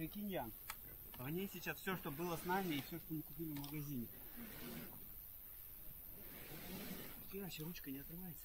прикинь, Ян. В ней сейчас все, что было с нами, и все, что мы купили в магазине. Вообще ручка не отрывается.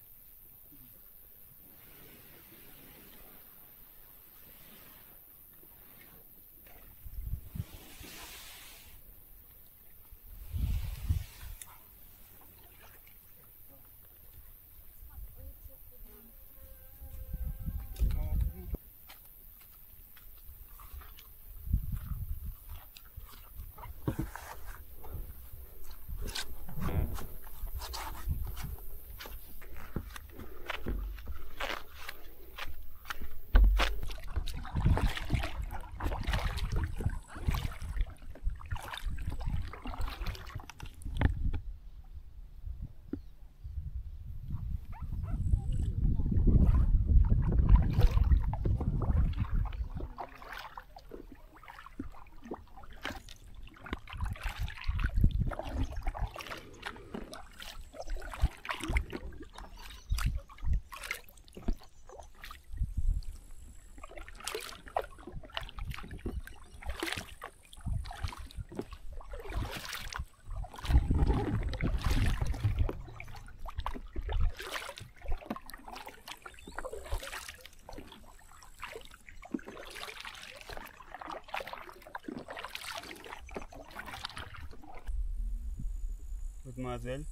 Мадемуазель.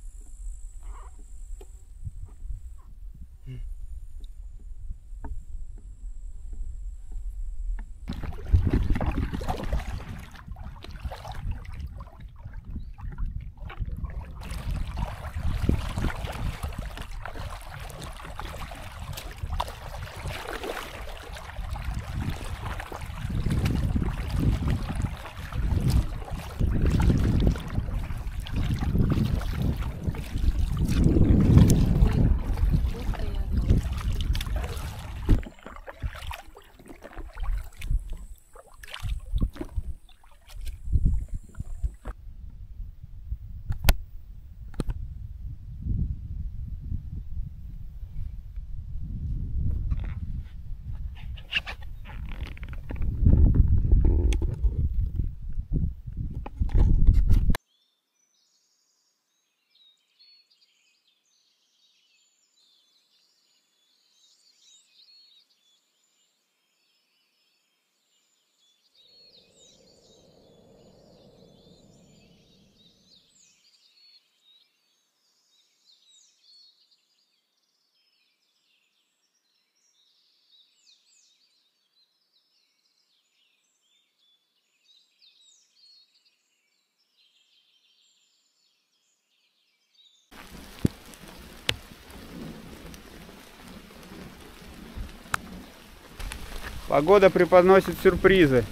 Погода преподносит сюрпризы.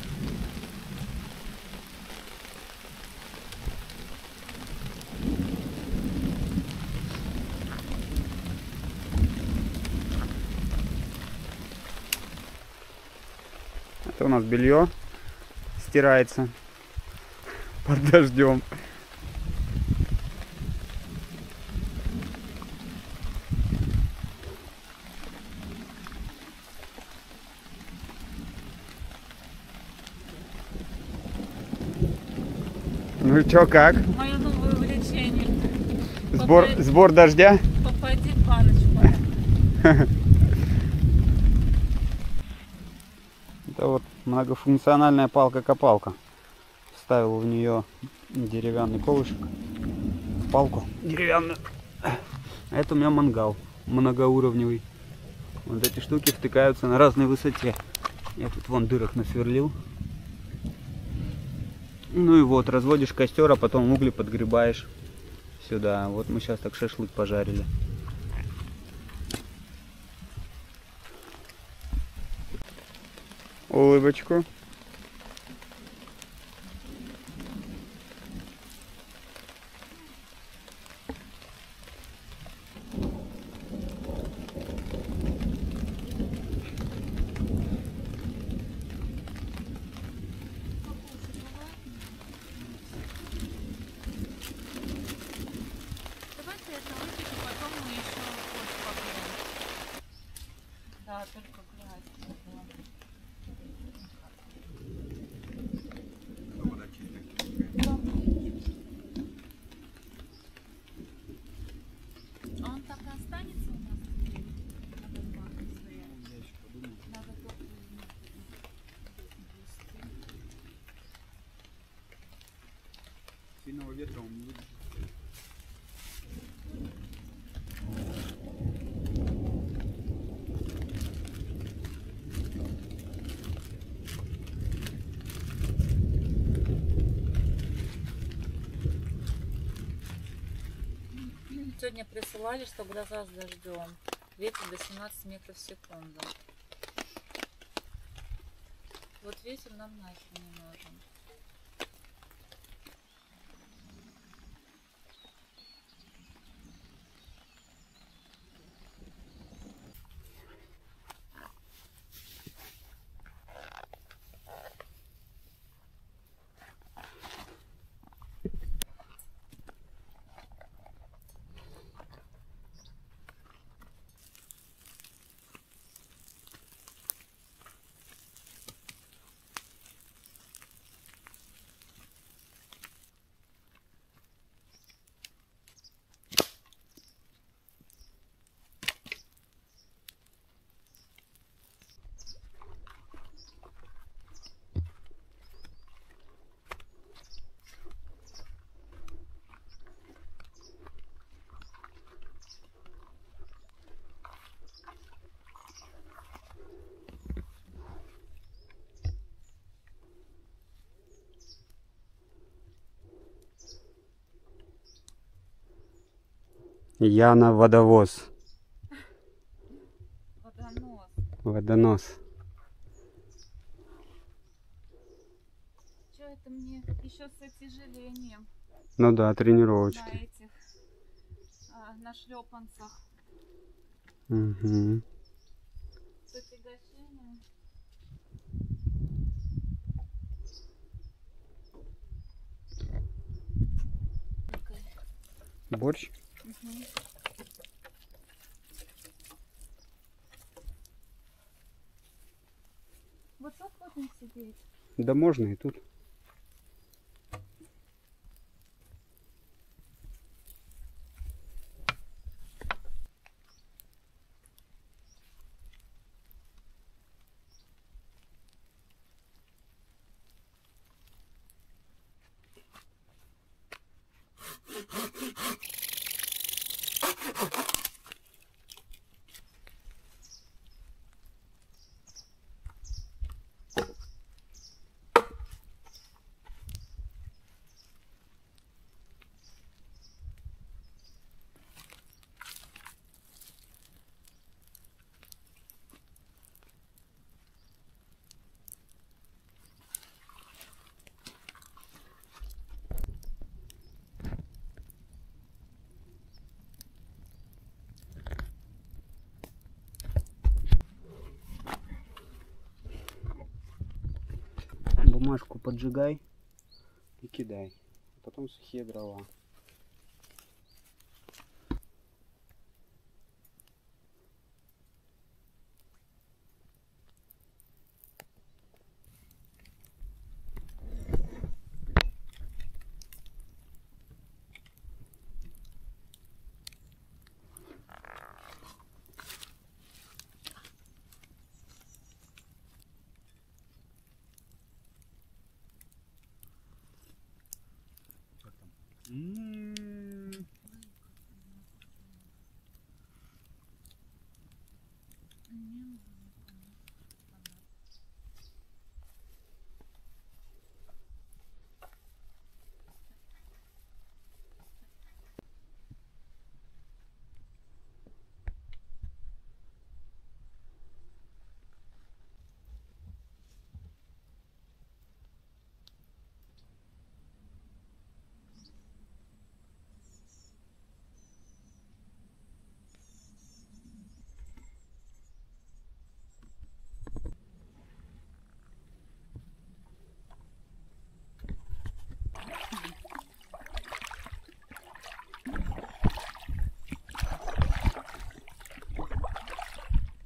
Это у нас белье стирается под дождем. Ну и чё, как? Мое новое увлечение. Сбор дождя? Попади в баночку. Это вот многофункциональная палка-копалка. Вставил в нее деревянный колышек, палку деревянную. А это у меня мангал многоуровневый. Вот эти штуки втыкаются на разной высоте. Я тут вон дырок насверлил. Ну и вот, разводишь костер, а потом угли подгребаешь сюда. Вот мы сейчас так шашлык пожарили. Улыбочку. Да, только грязь. ветра он не выдержит. Сегодня присылали, что гроза с дождем. Ветер до 17 метров в секунду. Вот ветер нам нахер не нужен. Яна водовоз. Водонос. Водонос. Что это мне еще с отяжелением Ну да, на тренировочки. этих, на шлепанцах. Угу. С отягощением. Борщ? Угу. Вот тут будем сидеть. Да можно и тут. Бумажку поджигай и кидай. Потом сухие дрова.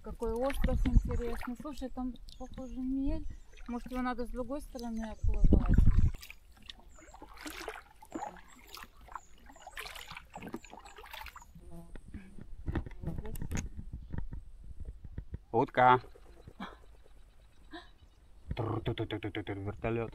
Какой остров интересный. Слушай, там похоже мель. Может, его надо с другой стороны оплывать? Утка. Вертолет.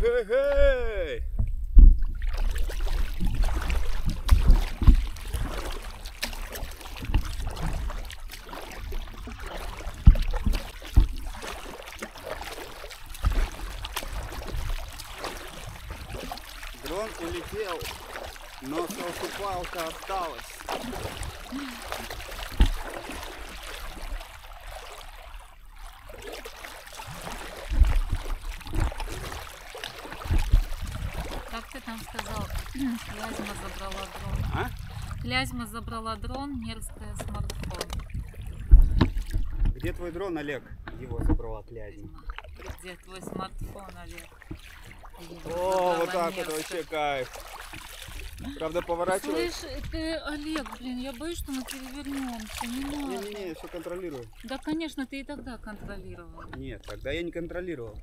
Эй-эй-эй! Дрон улетел, но селфи-палка осталась. Как ты там сказал? Клязьма забрала дрон. А? Клязьма забрала дрон, мерзкая смартфон. Где твой дрон, Олег? Его забрала Клязьма. Где твой смартфон, Олег? О, вот так вот вообще кайф. Правда, поворачивай. Слышь, ты, Олег, блин, я боюсь, что мы перевернемся. Не надо. Не-не-не, я все контролирую. Да, конечно, ты и тогда контролировал. Нет, тогда я не контролировал.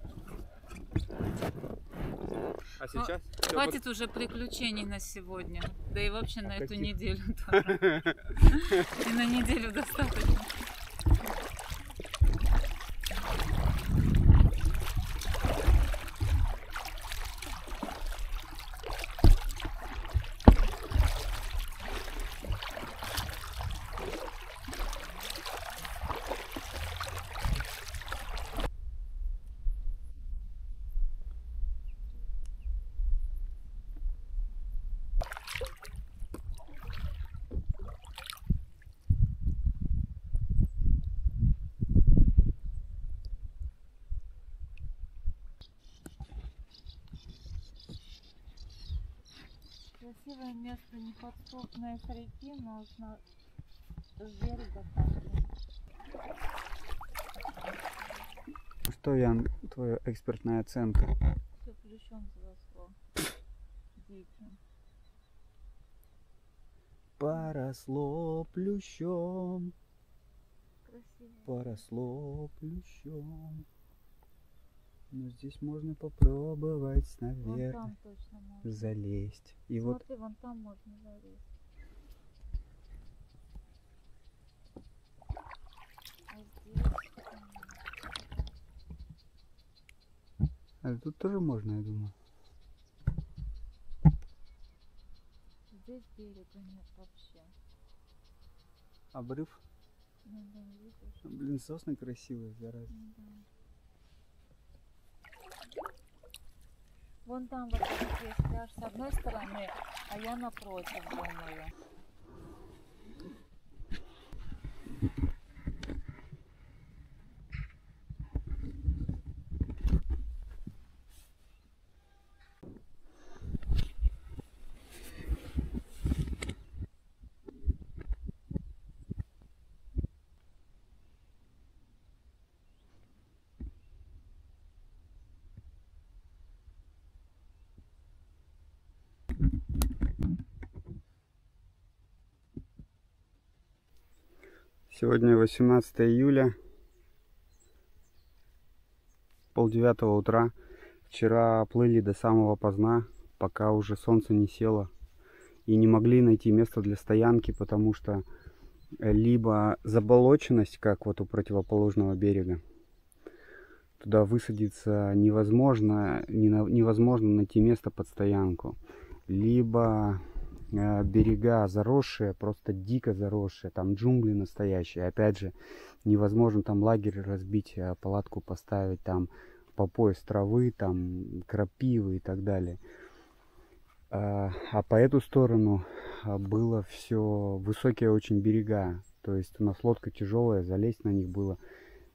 А сейчас? Хватит уже приключений на сегодня. Да и вообще на эту Каких? неделю тоже. И на неделю достаточно. Красивое место, неподступное с реки, но с берега так. Что, Ян, твоя экспертная оценка? Все плющом заросло. Диким. Поросло плющом, Красиво. поросло плющом. Но здесь можно попробовать Вон наверх там точно можно. залезть. И вот Смотри, вон там можно залезть. А здесь... тут тоже можно, я думаю. Здесь берега нет вообще. Обрыв. Ну да, видишь? Блин, сосны красивые, зараза. Ну да. Вон там вот этот есть пляж с одной стороны, а я напротив думаю. Сегодня 18 июля, 8:30 утра. Вчера плыли до самого поздна, пока уже солнце не село. И не могли найти место для стоянки, потому что либо заболоченность, как вот у противоположного берега. Туда высадиться невозможно, невозможно найти место под стоянку. Либо берега заросшие, просто дико заросшие, там джунгли настоящие. Опять же, невозможно там лагерь разбить, палатку поставить, там по пояс травы, там крапивы и так далее. А по эту сторону было все высокие очень берега. То есть у нас лодка тяжелая, залезть на них было,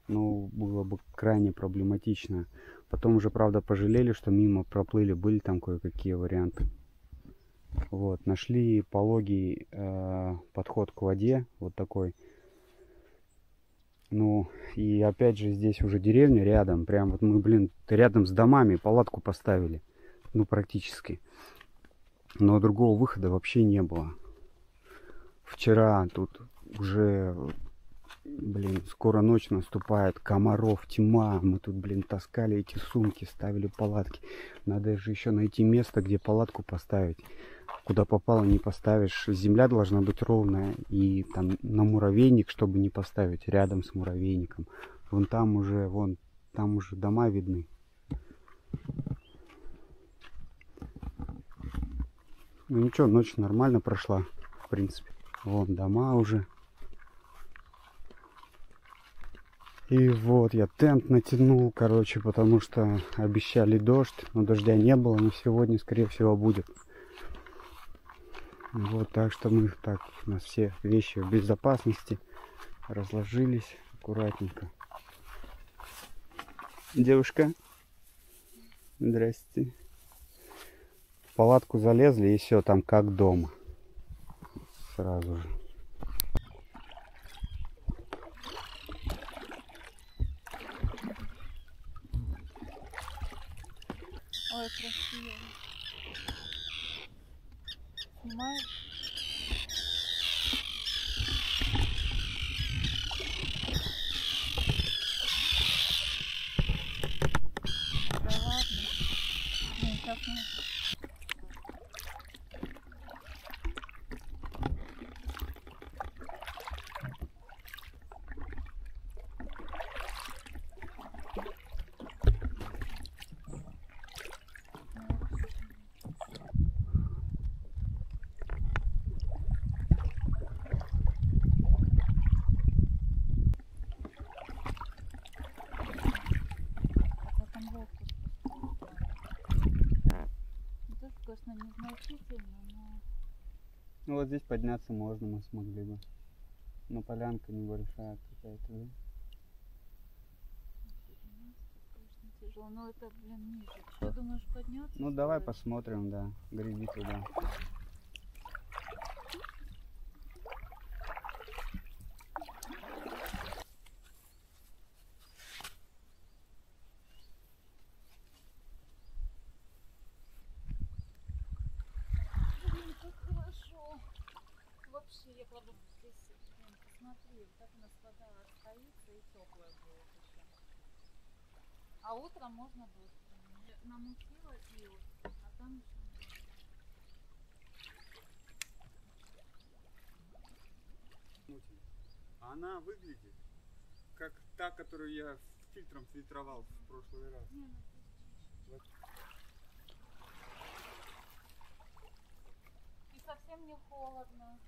ну, было бы крайне проблематично. Потом уже, правда, пожалели, что мимо проплыли, были там кое-какие варианты. Вот, нашли пологий подход к воде, вот такой. Ну, и опять же, здесь уже деревня рядом, прям вот мы, блин, рядом с домами палатку поставили, ну, практически. Но другого выхода вообще не было. Вчера тут уже, блин, скоро ночь наступает, комаров тьма, мы тут, блин, таскали эти сумки, ставили палатки. Надо же еще найти место, где палатку поставить. Куда попало не поставишь. Земля должна быть ровная. И там на муравейник, чтобы не поставить, рядом с муравейником. Вон там уже дома видны. Ну ничего, ночь нормально прошла, в принципе. Вон дома уже. И вот я тент натянул, короче, потому что обещали дождь, но дождя не было, но сегодня, скорее всего, будет. Вот, так что мы так, у нас все вещи в безопасности разложились аккуратненько. Девушка, здрасте. В палатку залезли и все там как дома. Сразу же. Ой, красиво. Снимаешь? Да ладно. Не, сейчас мы... Конечно, незначительно, но... Ну вот здесь подняться можно, мы смогли бы. Но полянка небольшая какая-то, да? Конечно, тяжело, но это, блин, ниже. Что, думаешь, подняться? Ну давай посмотрим, да. Греби туда. Вообще, я правда здесь, блин, посмотри, как у нас вода стоится и теплая будет еще. А утром можно дождь. Намутила и вот, а там еще. Она выглядит как та, которую я фильтром фильтровал в прошлый раз. Не, ну здесь чище. И совсем не холодно.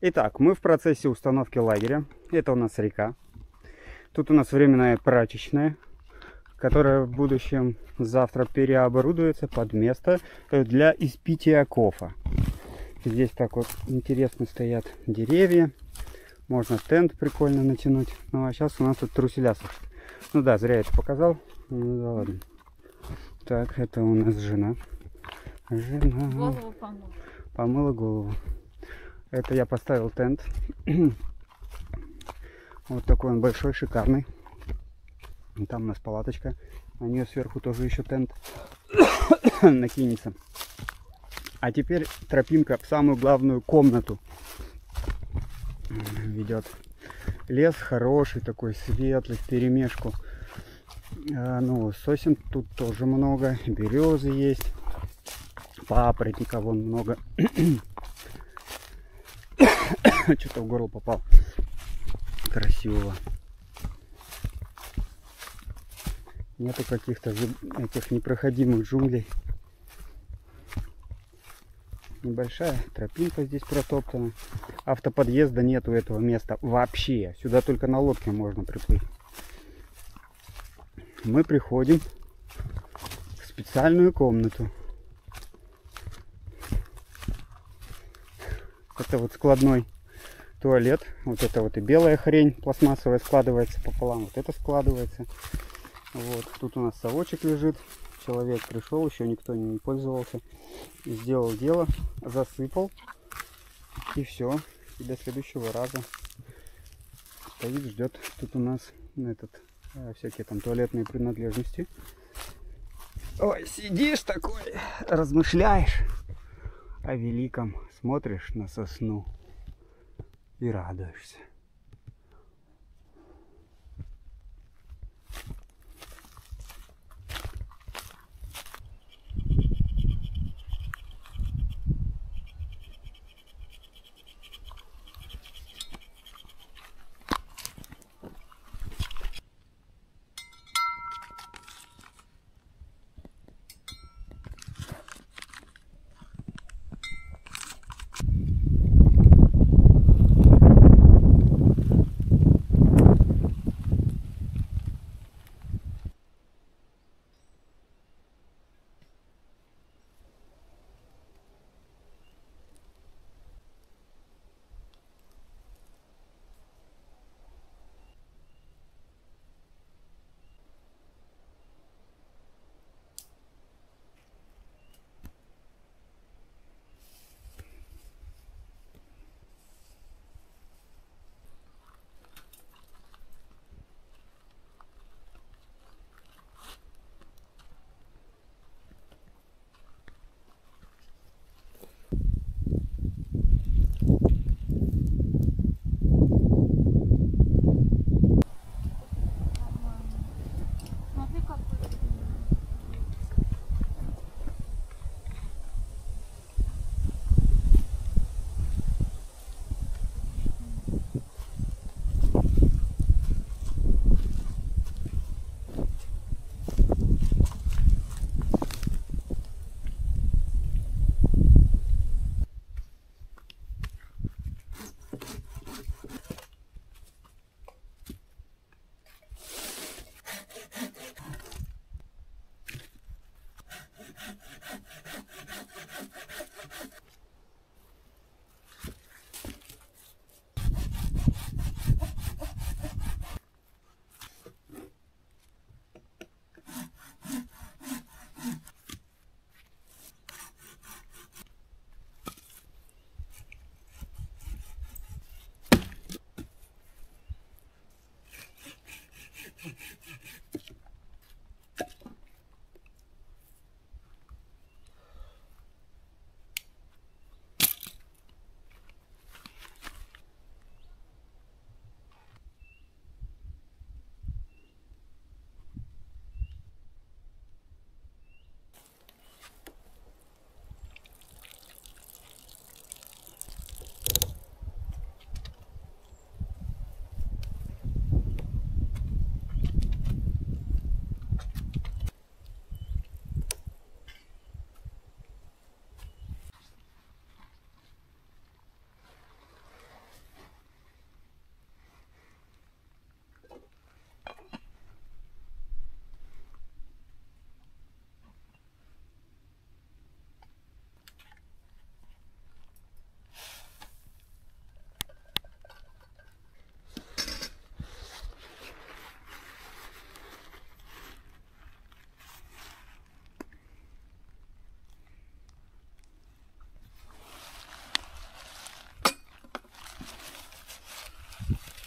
Итак, мы в процессе установки лагеря. Это у нас река. Тут у нас временная прачечная, которая в будущем завтра переоборудуется под место для испития кофе. Здесь так вот интересно стоят деревья. Можно тент прикольно натянуть. Ну а сейчас у нас тут труселя сушат. Ну да, зря я это показал. Ну да ладно. Так, это у нас жена. Жена. Голову помыла. Помыла голову. Это я поставил тент. Вот такой он большой, шикарный. И там у нас палаточка. На нее сверху тоже еще тент накинется. А теперь тропинка в самую главную комнату ведет. Лес хороший, такой светлый, вперемешку. Ну, сосен тут тоже много. Березы есть. Папоротника вон много. Что-то в горло попал. Красивого. Нету каких-то этих непроходимых джунглей. Небольшая тропинка здесь протоптана. Автоподъезда нету этого места вообще. Сюда только на лодке можно приплыть. Мы приходим в специальную комнату. Это вот складной туалет. Вот это вот и белая хрень пластмассовая складывается пополам. Вот это складывается. Вот. Тут у нас совочек лежит. Человек пришел, еще никто не пользовался. Сделал дело, засыпал. И все. И до следующего раза. Стоит, ждет. Тут у нас всякие там туалетные принадлежности. Ой, сидишь такой, размышляешь о великом. Смотришь на сосну и радуешься.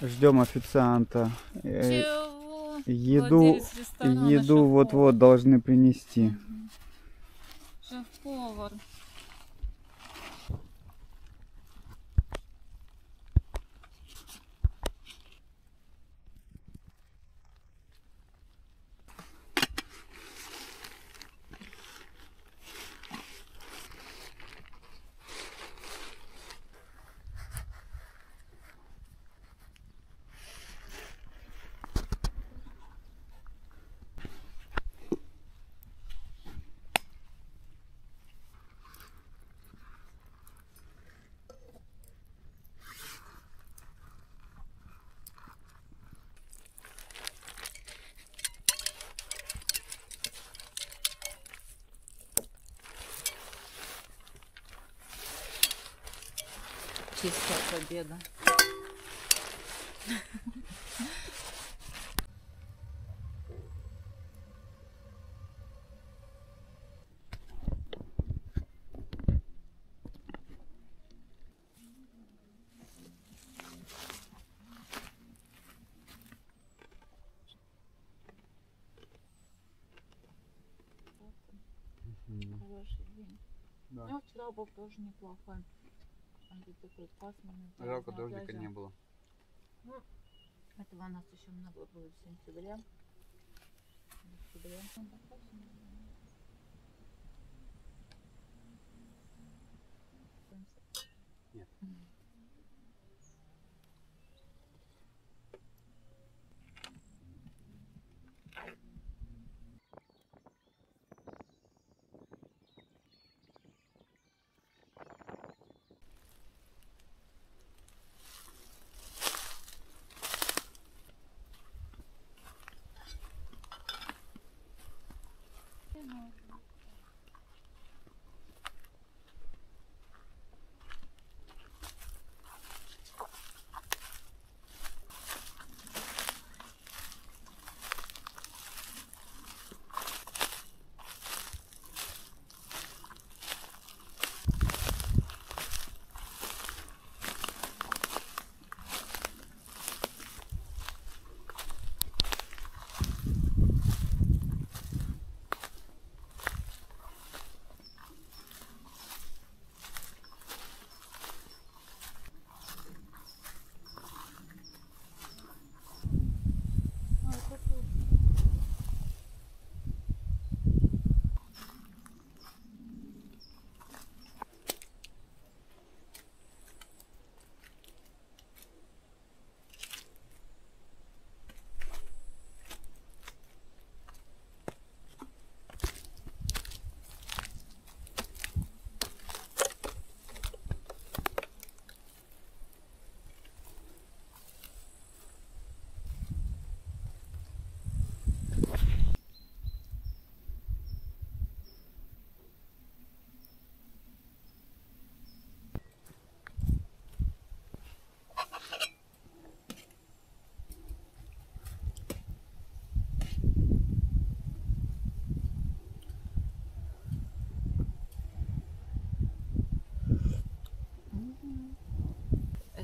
Ждем официанта. Чего? Еду, Владелец ресторана, еду шеф-повар. вот-вот должны принести. Мгм. Шеф-повар. Чистая победа. Хороший день. Да. Ну, вчера был тоже неплохой. Он тут такой пасмурный. Жалко, пляжный, дождика пляжа. не было. Ну, этого у нас еще много будет в сентябре. В октябре. Нет.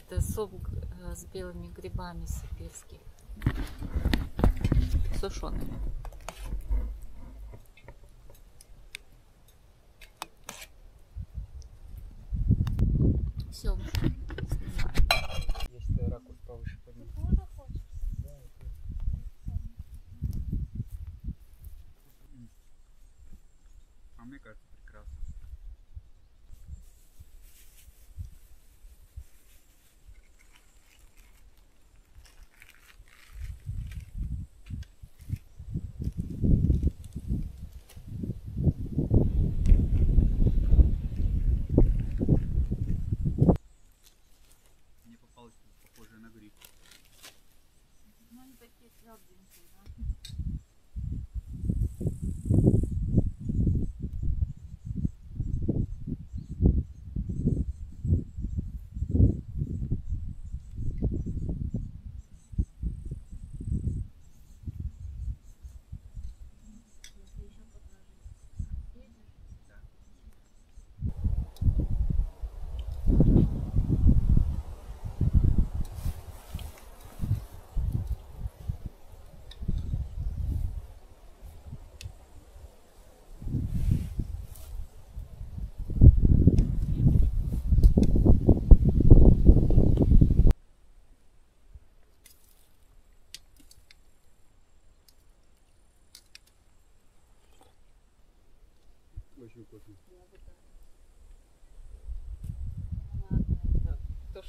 Это суп с белыми грибами сибирскими, сушеными. Все, снимаю. Если ракурс повыше поднять. А мне кажется, прекрасно.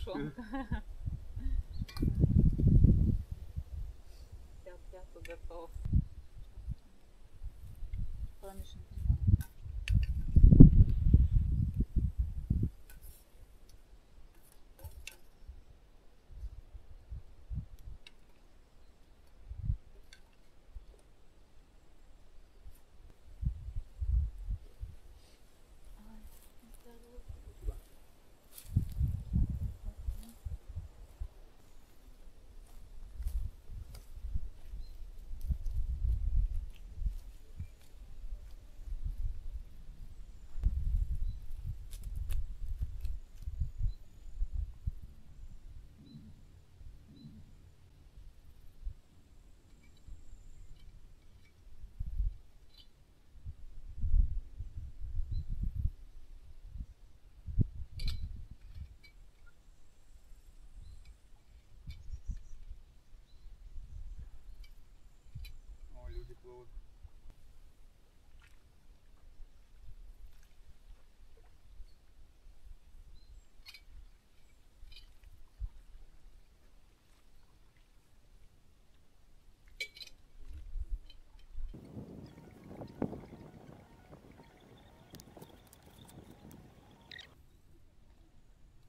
тушенка. Вся мясо готово. Кроме шампиньонов. О, люди плывут.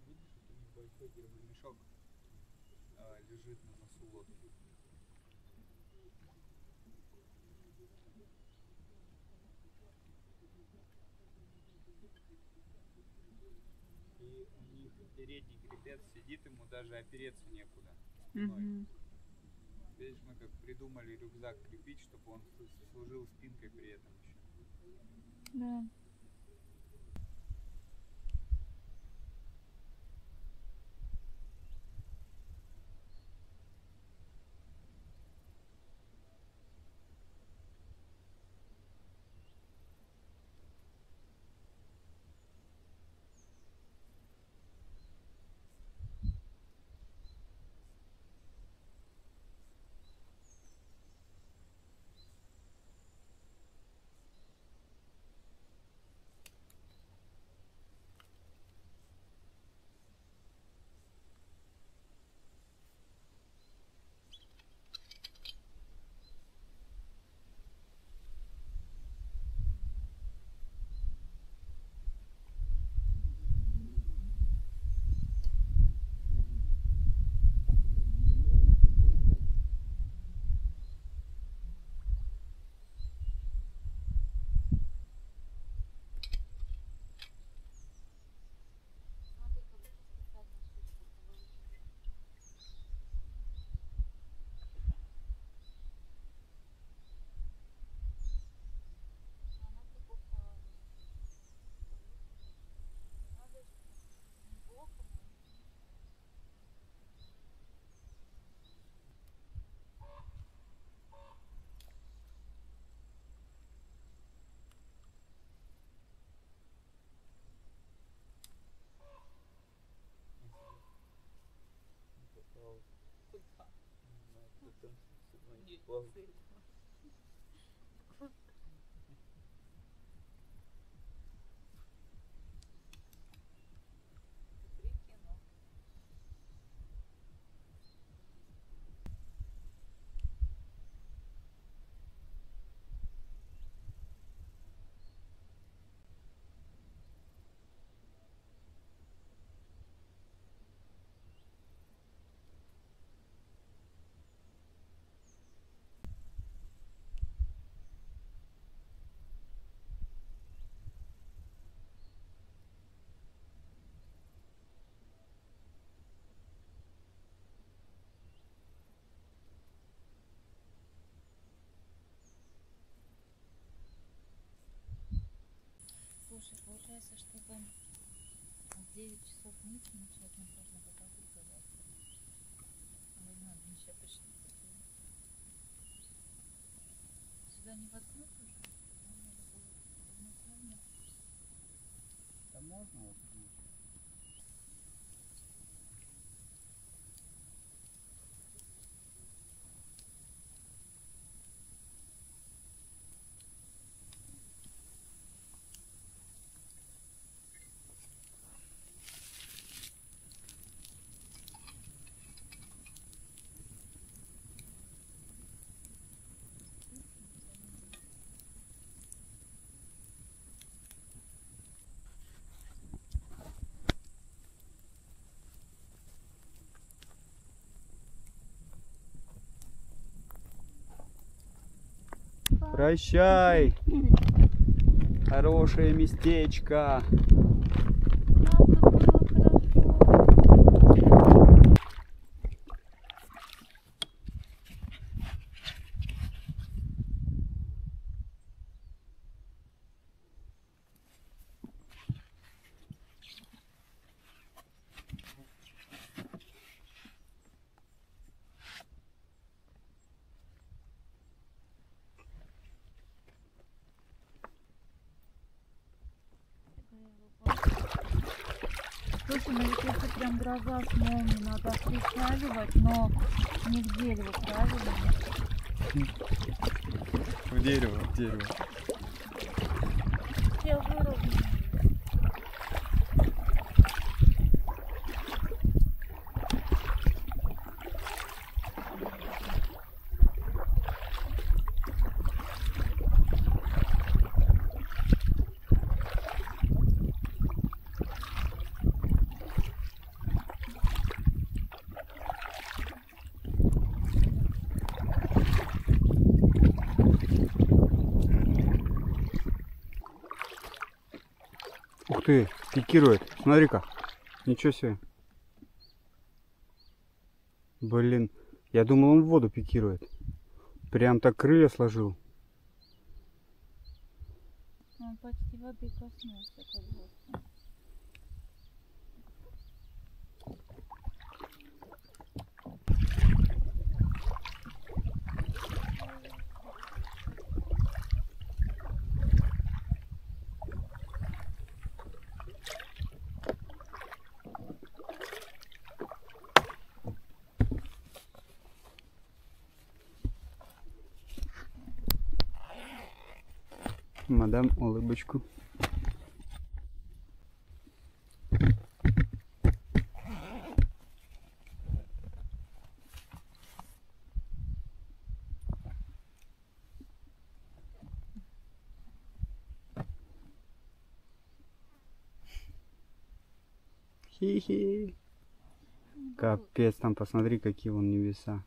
Видишь, вот у них большой гермомешок лежит на носу лодки. И у них передний хребет сидит, ему даже опереться некуда спиной. Видишь, мы как придумали рюкзак крепить, чтобы он служил спинкой при этом еще. Да. Смотри, как будто специально штучка положена. Она такого надо неплохо, но Попал. куда? Не знаю, кто там сегодня Нет, плавал. цель. Прикинул. Слушай, получается, чтобы в 9 часов мыть начать, нам нужно воду давать. А надо еще почти. Сюда не воткнуть уже? Нам надо было изначально. Да можно вот. Прощай. Хорошее местечко. Слушай, ну ведь если прям гроза с молнией, надо прицеливать, но не к дереву, правильно? В дерево, в дерево. Я выровняю. Ух ты, пикирует. Смотри-ка. Ничего себе. Блин, я думал, он в воду пикирует. Прям так крылья сложил. Он почти воды коснулся, как будто. Мадам, улыбочку. Хи-хи. Капец, там посмотри, какие вон небеса.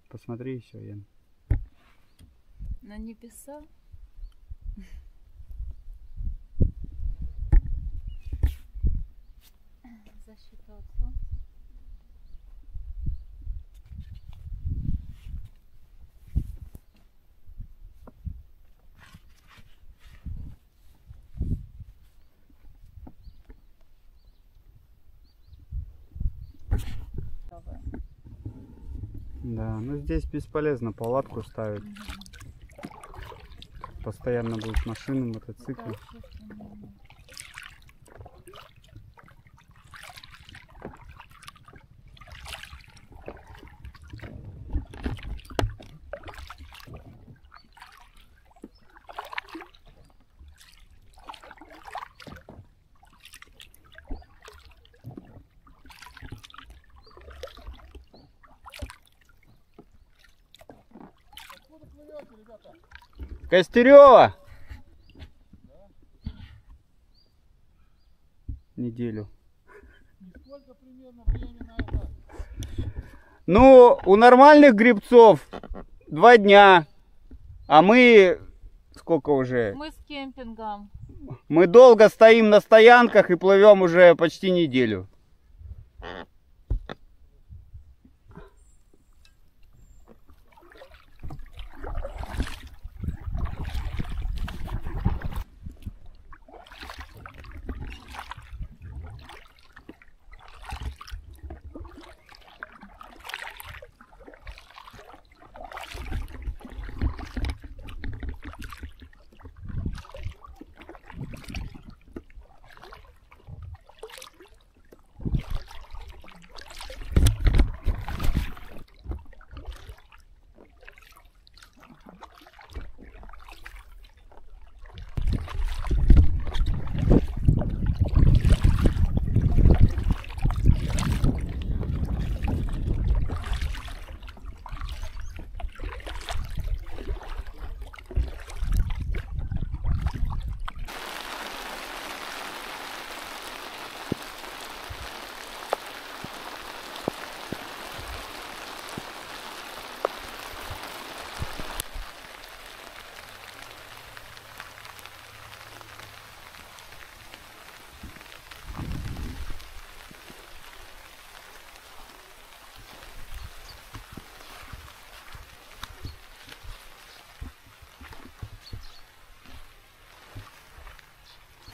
Посмотри еще, Ян. На небеса? Защита от солнца. Да, ну здесь бесполезно палатку ставить. Постоянно будут машины, мотоциклы. Костерева! Неделю. Сколько примерно времени на это? Ну, у нормальных гребцов 2 дня. А мы сколько уже? Мы с кемпингом. Мы долго стоим на стоянках и плывем уже почти неделю.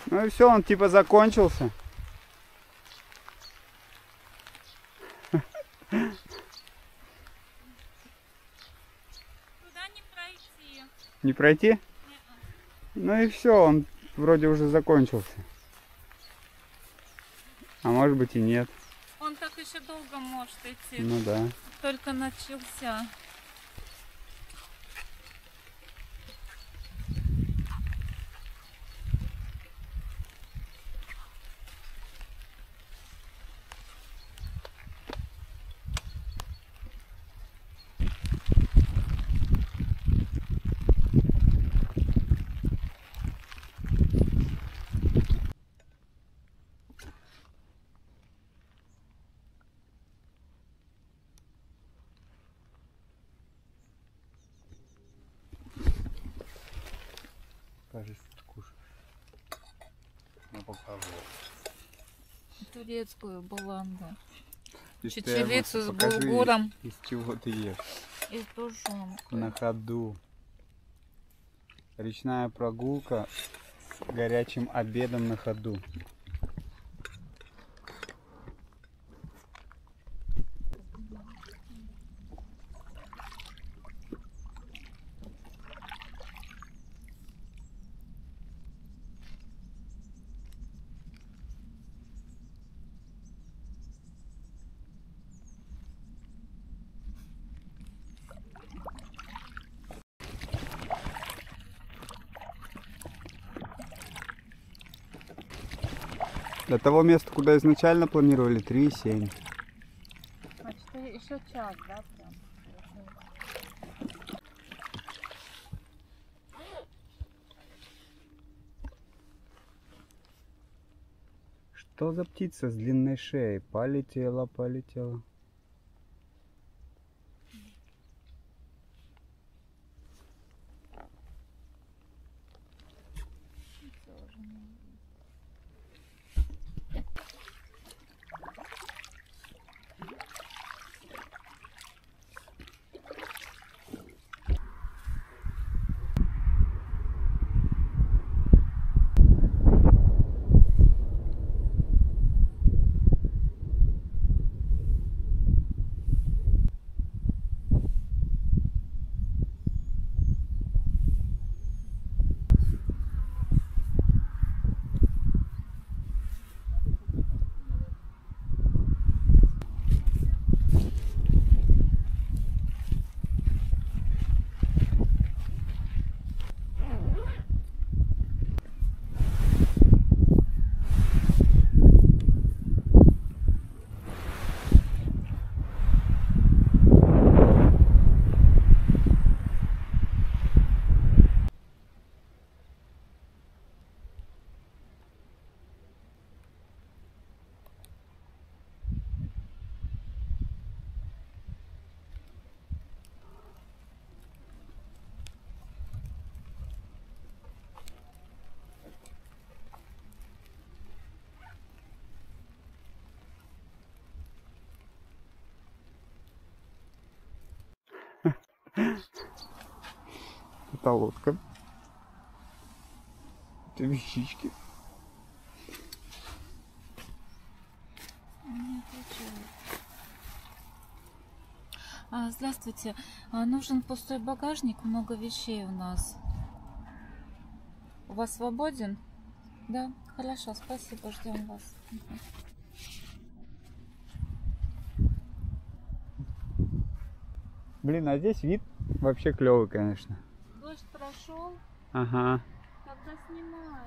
Ну и все, он типа закончился. Туда не пройти. Не пройти? Не-а. Ну и все, он вроде уже закончился. А может быть и нет. Он так еще долго может идти. Ну да. Только начался. Кажется, кушай. Я покажу. Турецкую баланду. Ты Чечевицу с покажи, булгуром из чего ты ешь. и с тушенкой. На ходу. Речная прогулка с горячим обедом на ходу. До того места, куда изначально планировали, 3,7. Значит, еще час, да, прям? Что за птица с длинной шеей? Полетела, полетела. Это лодка. Это вещички. Здравствуйте. Нужен пустой багажник, много вещей у нас. У вас свободен? Да, хорошо, спасибо, ждем вас. Блин, а здесь вид вообще клевый, конечно. Дождь прошел, Ага. тогда снимай.